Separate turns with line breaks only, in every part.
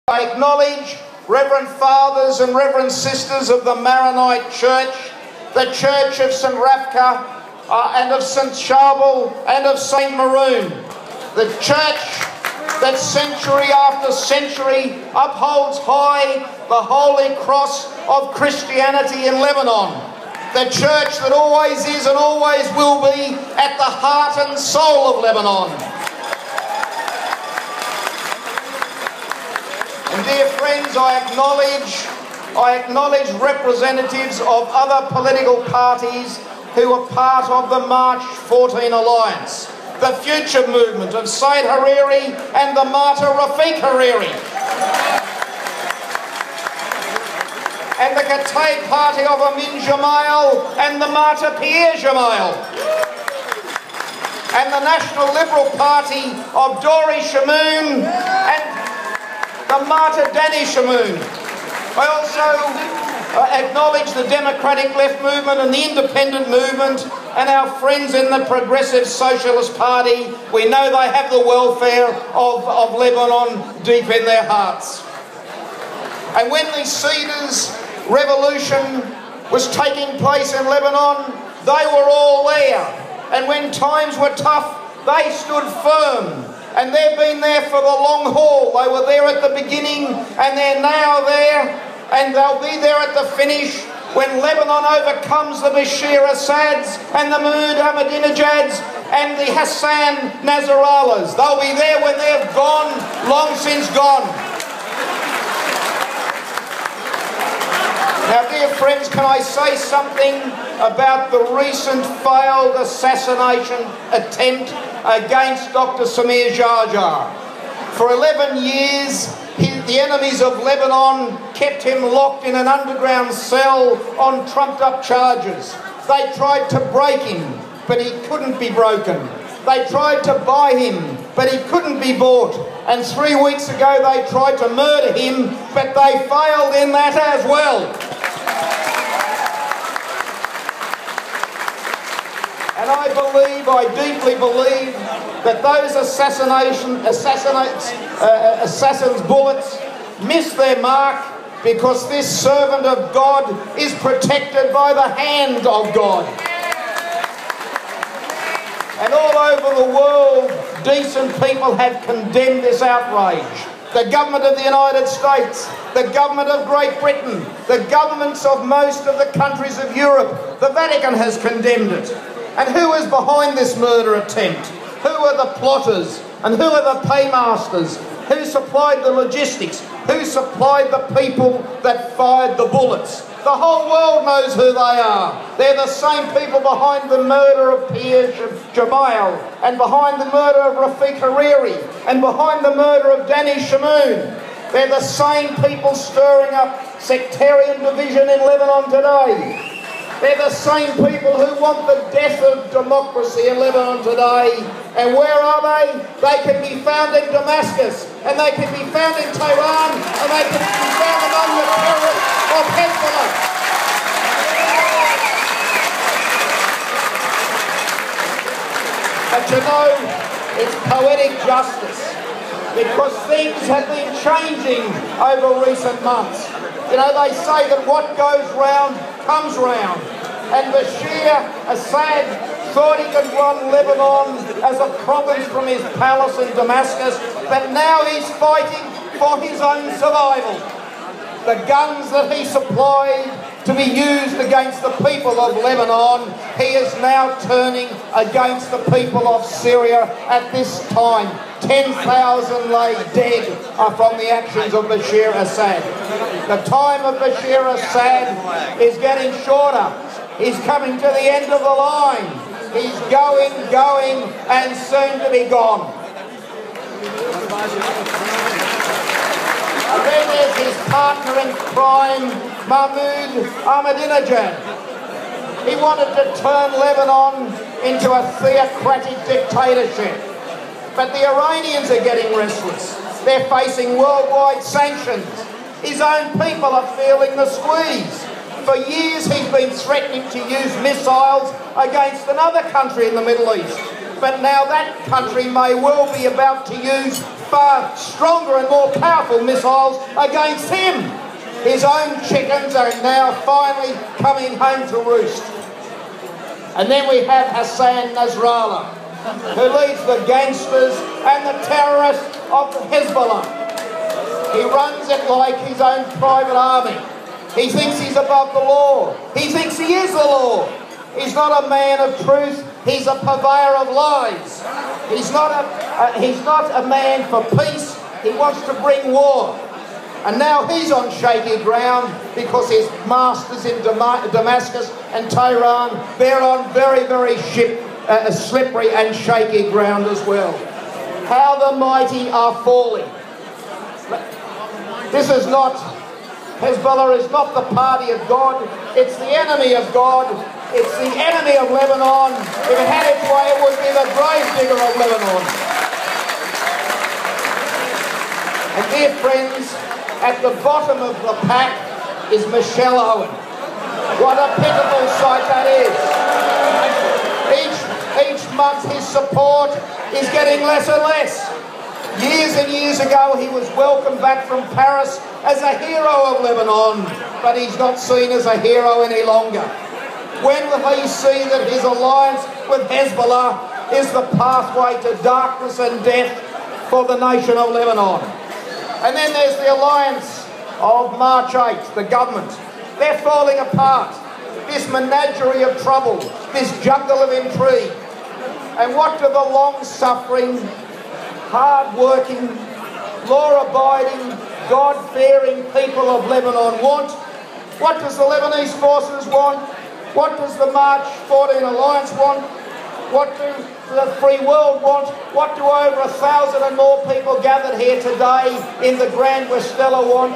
I acknowledge Reverend Fathers and Reverend Sisters of the Maronite Church, the Church of St. Rafka and of St. Charbel and of St. Maroon, the church that century after century upholds high the holy cross of Christianity in Lebanon, the church that always is and always will be at the heart and soul of Lebanon. And dear friends, I acknowledge representatives of other political parties who are part of the March 14 Alliance, the Future Movement of Said Hariri and the martyr Rafiq Hariri, and the Kataib Party of Amin Jamal and the martyr Pierre Jamal, and the National Liberal Party of Dori Shamoon and the martyr Danny Shamoon. I also acknowledge the Democratic Left Movement and the Independent Movement and our friends in the Progressive Socialist Party. We know they have the welfare of Lebanon deep in their hearts. And when the Cedars Revolution was taking place in Lebanon, they were all there. And when times were tough, they stood firm. And they've been there for the long haul. They were there at the beginning, and they're now there, and they'll be there at the finish when Lebanon overcomes the Bashir Assads and the Mahmoud Ahmadinejads and the Hassan Nasrallahs. They'll be there when they're gone, long since gone. Now, dear friends, can I say something about the recent failed assassination attempt against Dr. Samir Jarjar? For 11 years, the enemies of Lebanon kept him locked in an underground cell on trumped-up charges. They tried to break him, but he couldn't be broken. They tried to buy him, but he couldn't be bought. And 3 weeks ago, they tried to murder him, but they failed in that as well. And I deeply believe that those assassins' bullets missed their mark because this servant of God is protected by the hand of God. And all over the world, decent people have condemned this outrage. The government of the United States, the government of Great Britain, the governments of most of the countries of Europe, the Vatican has condemned it. And who is behind this murder attempt? Who are the plotters? And who are the paymasters? Who supplied the logistics? Who supplied the people that fired the bullets? The whole world knows who they are. They're the same people behind the murder of Pierre Jamal, and behind the murder of Rafiq Hariri, and behind the murder of Danny Shamoon. They're the same people stirring up sectarian division in Lebanon today. They're the same people who want the death of democracy in Lebanon today. And where are they? They can be found in Damascus, and they can be found in Tehran, and they can be found among the terrorists of Hezbollah. But you know, it's poetic justice, because things have been changing over recent months. You know, they say that what goes round comes round. And Bashir Assad thought he could run Lebanon as a province from his palace in Damascus, but now he's fighting for his own survival. The guns that he supplied to be used against the people of Lebanon, he is now turning against the people of Syria at this time. 10,000 lay dead from the actions of Bashir Assad. The time of Bashir Assad is getting shorter. He's coming to the end of the line. He's going, and soon to be gone. And then there's his partner in crime, Mahmoud Ahmadinejad. He wanted to turn Lebanon into a theocratic dictatorship. But the Iranians are getting restless. They're facing worldwide sanctions. His own people are feeling the squeeze. For years he's been threatening to use missiles against another country in the Middle East. But now that country may well be about to use far stronger and more powerful missiles against him. His own chickens are now finally coming home to roost. And then we have Hassan Nasrallah, who leads the gangsters and the terrorists of Hezbollah. He runs it like his own private army. He thinks he's above the law. He thinks he is the law. He's not a man of truth. He's a purveyor of lies. He's not a man for peace. He wants to bring war. And now he's on shaky ground because his masters in Damascus and Tehran, they're on very, very slippery and shaky ground as well. How the mighty are falling. This is not, Hezbollah is not the party of God. It's the enemy of God. It's the enemy of Lebanon. If it had its way, it would be the grave digger of Lebanon. And dear friends, at the bottom of the pack is Michelle Owen. What a pitiful sight that is. Each month his support is getting less and less. Years and years ago he was welcomed back from Paris as a hero of Lebanon, but he's not seen as a hero any longer. When will he see that his alliance with Hezbollah is the pathway to darkness and death for the nation of Lebanon? And then there's the alliance of March 8th, the government. They're falling apart. This menagerie of trouble, this jungle of intrigue. And what do the long-suffering, hard-working, law-abiding, God-fearing people of Lebanon want? What does the Lebanese forces want? What does the March 14 alliance want? What do the free world want? What do over 1,000 and more people gathered here today in the Grand Westella want?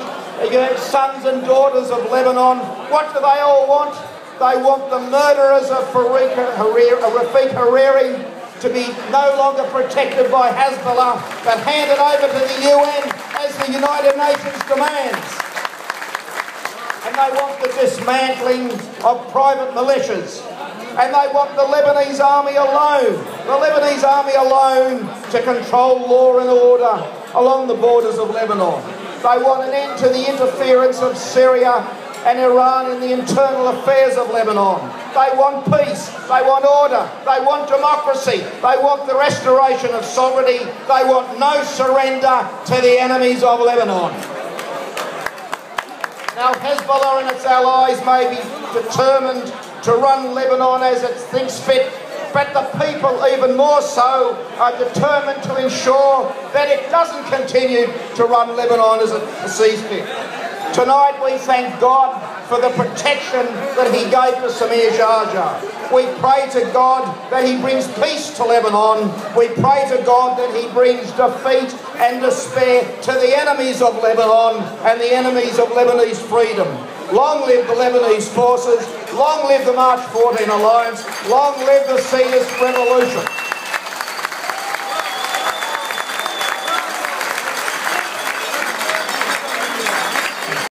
Sons and daughters of Lebanon. What do they all want? They want the murderers of Rafik Hariri to be no longer protected by Hezbollah, but handed over to the UN as the United Nations demands. And they want the dismantling of private militias. And they want the Lebanese army alone to control law and order along the borders of Lebanon. They want an end to the interference of Syria and Iran in the internal affairs of Lebanon. They want peace, they want order, they want democracy, they want the restoration of sovereignty, they want no surrender to the enemies of Lebanon. Now Hezbollah and its allies may be determined to run Lebanon as it thinks fit, but the people even more so are determined to ensure that it doesn't continue to run Lebanon as it sees fit. Tonight we thank God for the protection that he gave to Samir Jarjar. We pray to God that he brings peace to Lebanon. We pray to God that he brings defeat and despair to the enemies of Lebanon and the enemies of Lebanese freedom. Long live the Lebanese forces, long live the March 14 Alliance, long live the Zionist Revolution.